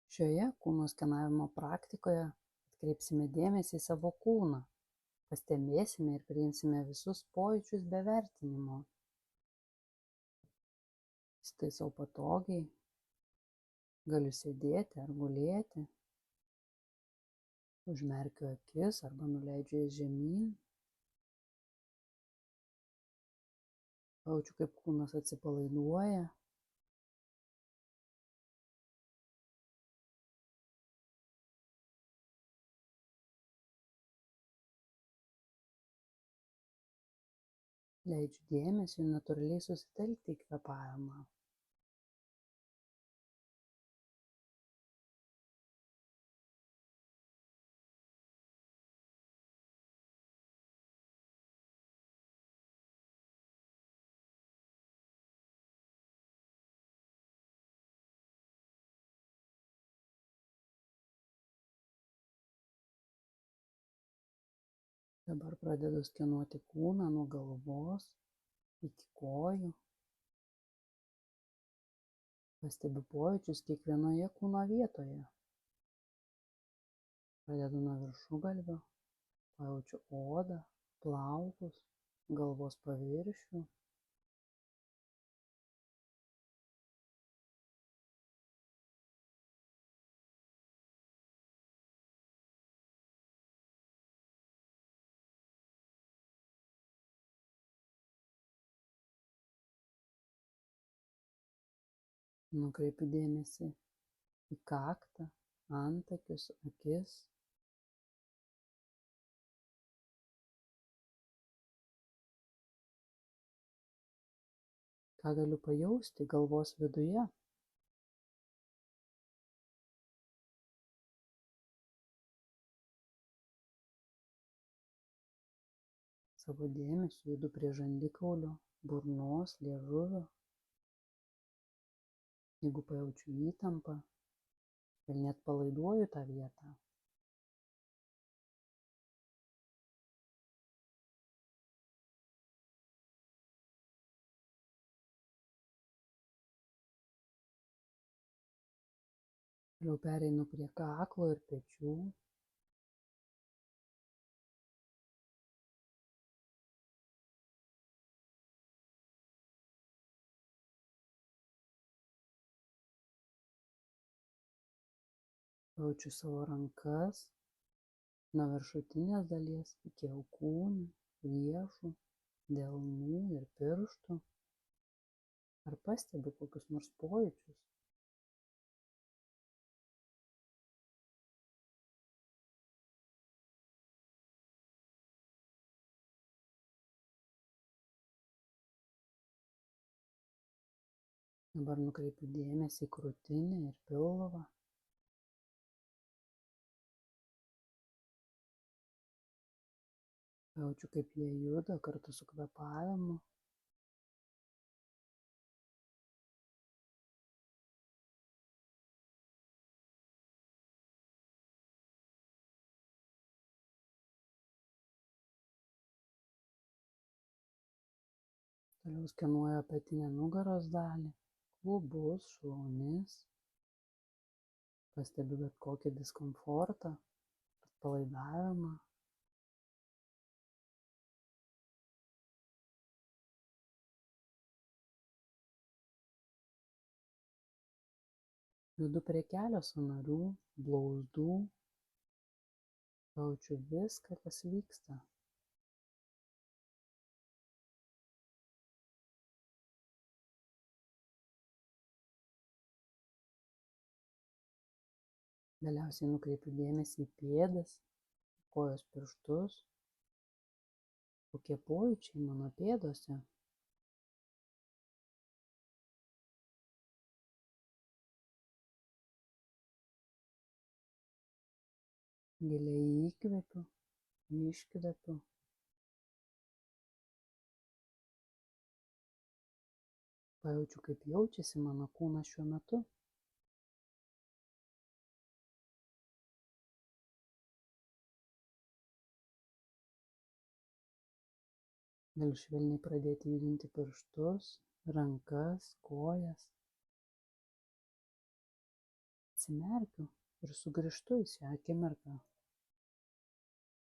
Šioje kūno skenavimo praktikoje atkreipsime dėmesį į savo kūną, pastebėsime ir priimsime visus pojūčius be vertinimo. Įsitaisau patogiai, galiu sėdėti ar gulėti, užmerkiu akis arba nuleidžiu jas žemyn. Jaučiu, kaip kūnas atsipalaiduoja. Leidžiu dėmesiui natūraliai susitelkti į kvėpavimą. Dabar pradedu skenuoti kūną nuo galvos iki kojų. Pastebiu pojūčius kiekvienoje kūno vietoje. Pradedu nuo viršugalvio, pajaučiu odą, plaukus, galvos paviršių. Nukreipiu dėmesį į kaktą, antakius, akis. Ką galiu pajausti galvos viduje? Savo dėmesiu judu prie žandikaulio, burnos, liežuvio. Jeigu pajaučiu įtampą, švelniai atpalaiduoju tą vietą. Toliau pereinu prie kaklo ir pečių. Jaučiu savo rankas nuo viršutinės dalies iki alkūnių, riešų, delnų ir pirštų. Ar pastebiu kokius nors pojūčius? Dabar nukreipiu dėmesį į krūtinę ir pilvą. Jaučiu, kaip jie juda kartu su kvėpavimu. Toliau skenuoju apatinę nugaros dalį, klubus, šlaunis. Pastebiu bet kokį diskomfortą, atpalaidavimą. Judu prie kelio sąnarių, blauzdų. Jaučiu viską, kas vyksta. Galiausiai nukreipiu dėmesį į pėdas, kojos pirštus. Kokie pojūčiai mano pėdose? Giliai įkvepiu, iškvepiu. Pajaučiu, kaip jaučiasi mano kūnas šiuo metu. Galiu švelniai pradėti judinti pirštus, rankas, kojas. atsimerkiu ir sugrįžtu į šią akimirką.